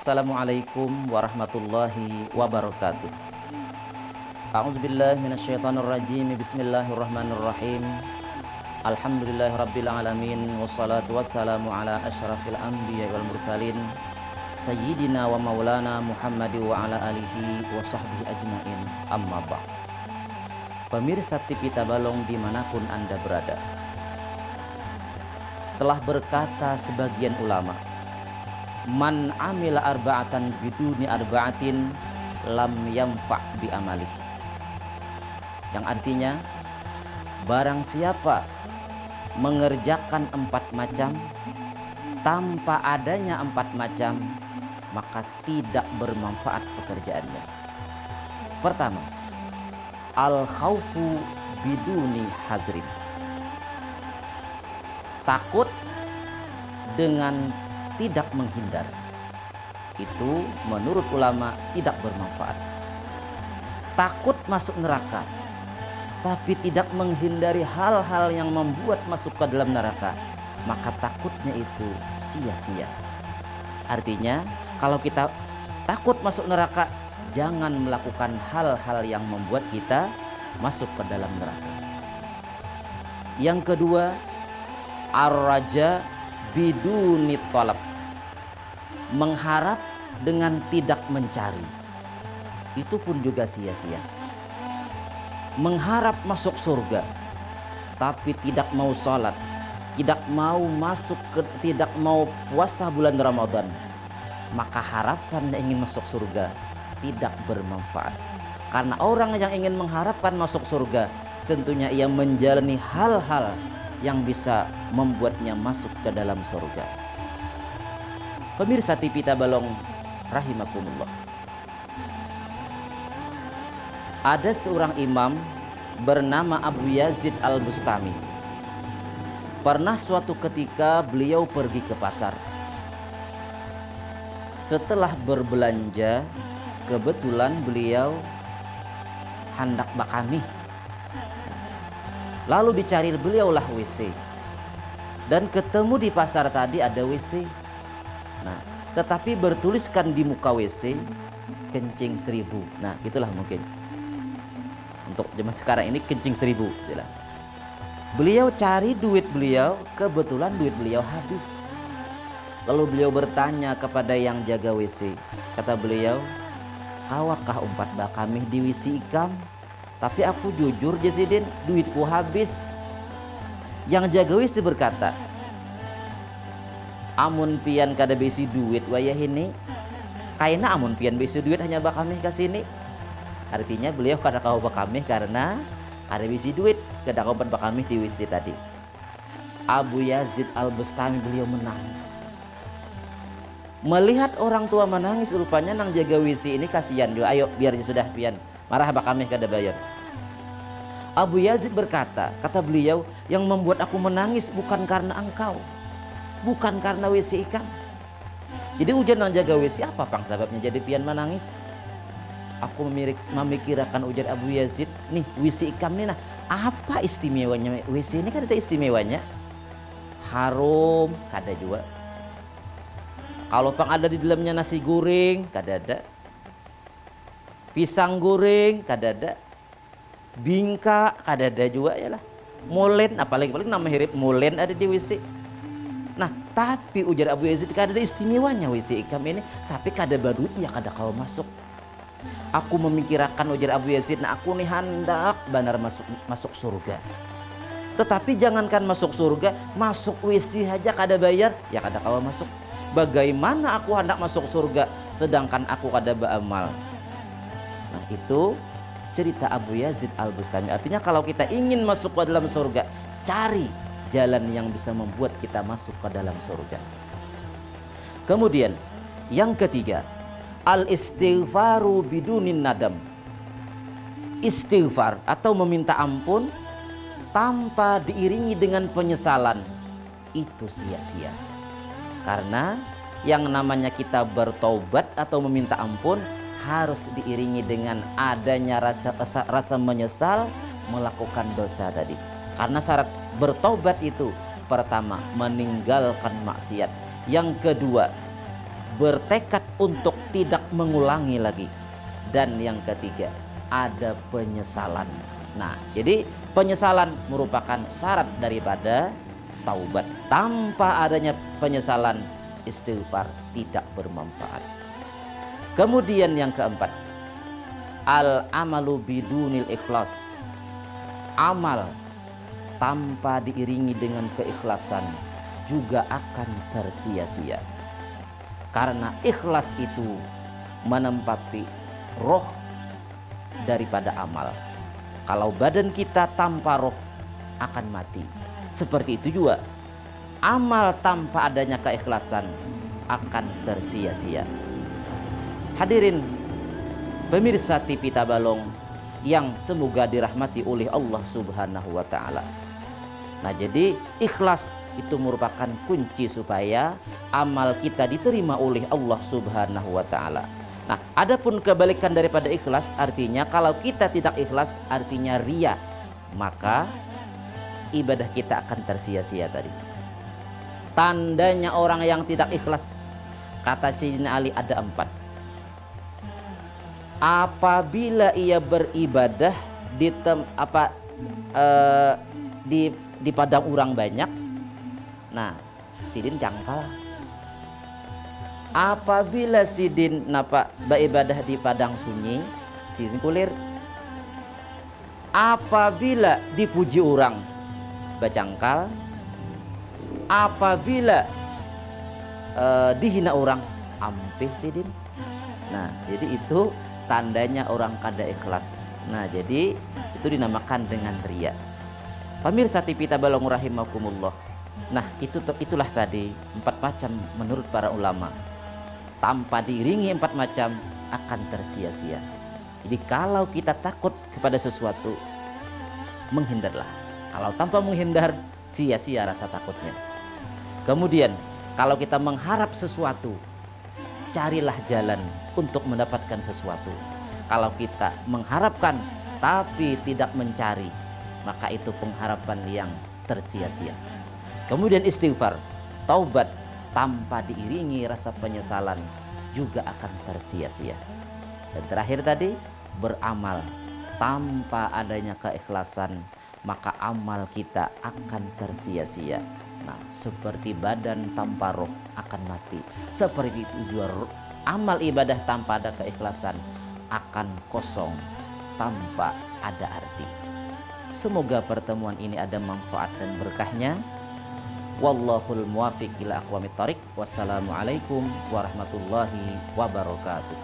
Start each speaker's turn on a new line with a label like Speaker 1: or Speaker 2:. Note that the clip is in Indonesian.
Speaker 1: Assalamualaikum warahmatullahi wabarakatuh. A'udzubillahi minasyaitonirrajim. Bismillahirrahmanirrahim. Alhamdulillahirabbil alamin wassalatu wassalamu ala asyrafil anbiya'i wal mursalin sayyidina wa maulana Muhammad wa ala alihi wa sahbihi ajmain. Amma ba'd. Pemirsa TV Tabalong dimanapun Anda berada, telah berkata sebagian ulama, man amila arba'atan biduni arba'atin lam yamfa' bi amalih. Yang artinya, barang siapa mengerjakan 4 macam tanpa adanya 4 macam, maka tidak bermanfaat pekerjaannya. Pertama, al khaufu biduni hadrin. Takut dengan tidak menghindar, itu menurut ulama tidak bermanfaat. Takut masuk neraka tapi tidak menghindari hal-hal yang membuat masuk ke dalam neraka, maka takutnya itu sia-sia. Artinya, kalau kita takut masuk neraka, jangan melakukan hal-hal yang membuat kita masuk ke dalam neraka. Yang kedua, ar-raja biduni talab. Mengharap dengan tidak mencari, itu pun juga sia-sia. Mengharap masuk surga tapi tidak mau sholat, tidak mau tidak mau puasa bulan Ramadan, maka harapan yang ingin masuk surga tidak bermanfaat. Karena orang yang ingin mengharapkan masuk surga, tentunya ia menjalani hal-hal yang bisa membuatnya masuk ke dalam surga. Pemirsa TV Tabalong rahimakumullah, ada seorang imam bernama Abu Yazid Al-Bustami. Pernah suatu ketika beliau pergi ke pasar. Setelah berbelanja, kebetulan beliau hendak bakami. Lalu dicari beliaulah WC, dan ketemu di pasar tadi ada WC. Nah, tetapi bertuliskan di muka WC kencing 1000. Nah, itulah mungkin untuk zaman sekarang ini kencing 1000. Beliau cari duit beliau, kebetulan duit beliau habis. Lalu beliau bertanya kepada yang jaga WC. Kata beliau, kawakah umpat bakami di WC ikam? Tapi aku jujur Jasidin, duitku habis. Yang jaga WC berkata, amun pian kada besi duit wayah ini, kaina amun pian besi duit hanya bakami kasini. Artinya beliau kada kau bakami karena ada besi duit, kada kau bakami di WC tadi. Abu Yazid Al-Bustami beliau menangis. Melihat orang tua menangis, rupanya nang jaga WC ini kasihan juga. Ayo biar sudah pian marah bakami kada bayar. Abu Yazid berkata, kata beliau, yang membuat aku menangis bukan karena engkau, bukan karena WC ikam. Jadi ujian nang jaga WC apa pang sebabnya jadi pian menangis? Aku memikirkan ujar Abu Yazid, nih WC ikam nih, nah apa istimewanya WC ini? Kan ada istimewanya, harum kada juga. Kalau pang ada di dalamnya nasi goreng kada ada, pisang goreng kada ada, bingka kada ada juga ya lah, molen apalagi nama hirip molen ada di WC. Nah, tapi ujar Abu Yazid kada ada istimewanya WC ikam ini, tapi kada badutnya kada kau masuk. Aku memikirkan ujar Abu Yazid, nah aku nih hendak benar masuk surga. Tetapi jangankan masuk surga, masuk WC saja kada bayar, ya kada kau masuk. Bagaimana aku hendak masuk surga sedangkan aku kada beramal? Nah, itu cerita Abu Yazid Al-Bustami. Artinya kalau kita ingin masuk ke dalam surga, cari jalan yang bisa membuat kita masuk ke dalam surga. Kemudian yang ketiga, al-istighfaru bidunin nadam. Istighfar atau meminta ampun tanpa diiringi dengan penyesalan, itu sia-sia. Karena yang namanya kita bertobat atau meminta ampun harus diiringi dengan adanya rasa menyesal melakukan dosa tadi. Karena syarat bertobat itu pertama meninggalkan maksiat, yang kedua bertekad untuk tidak mengulangi lagi. Dan yang ketiga, ada penyesalan. Nah, jadi penyesalan merupakan syarat daripada taubat. Tanpa adanya penyesalan, istighfar tidak bermanfaat. Kemudian yang keempat, al-amalu bidunil ikhlas. Amal tanpa diiringi dengan keikhlasan juga akan tersia-sia. Karena ikhlas itu menempati roh daripada amal. Kalau badan kita tanpa roh akan mati. Seperti itu juga amal tanpa adanya keikhlasan akan tersia-sia. Hadirin pemirsa TV Tabalong yang semoga dirahmati oleh Allah Subhanahu wa taala. Nah, jadi ikhlas itu merupakan kunci supaya amal kita diterima oleh Allah Subhanahu wa taala. Nah, adapun kebalikan daripada ikhlas artinya kalau kita tidak ikhlas artinya riya, maka ibadah kita akan tersia-sia tadi. Tandanya orang yang tidak ikhlas, kata Sayyidina Ali, ada 4. Apabila ia beribadah di padang orang banyak, nah sidin jangkal. Apabila sidin beribadah di padang sunyi, sidin kulir. Apabila dipuji orang, bacangkal. Apabila dihina orang, ampih sidin. Nah, jadi itu tandanya orang kada ikhlas. Nah, jadi itu dinamakan dengan riya. Pemirsa TV Tabalong rahimakumullah. Nah, itulah tadi 4 macam menurut para ulama. Tanpa diiringi 4 macam akan tersia-sia. Jadi kalau kita takut kepada sesuatu, menghindarlah. Kalau tanpa menghindar, sia-sia rasa takutnya. Kemudian kalau kita mengharap sesuatu, carilah jalan untuk mendapatkan sesuatu. Kalau kita mengharapkan tapi tidak mencari, maka itu pengharapan yang tersia-sia. Kemudian istighfar, taubat tanpa diiringi rasa penyesalan juga akan tersia-sia. Dan terakhir tadi, beramal tanpa adanya keikhlasan, maka amal kita akan tersia-sia. Nah, seperti badan tanpa roh akan mati, seperti itu juga amal ibadah tanpa ada keikhlasan akan kosong, tanpa ada arti. Semoga pertemuan ini ada manfaat dan berkahnya. Wallahul muwafiq ila aqwamit thoriq. Wassalamualaikum warahmatullahi wabarakatuh.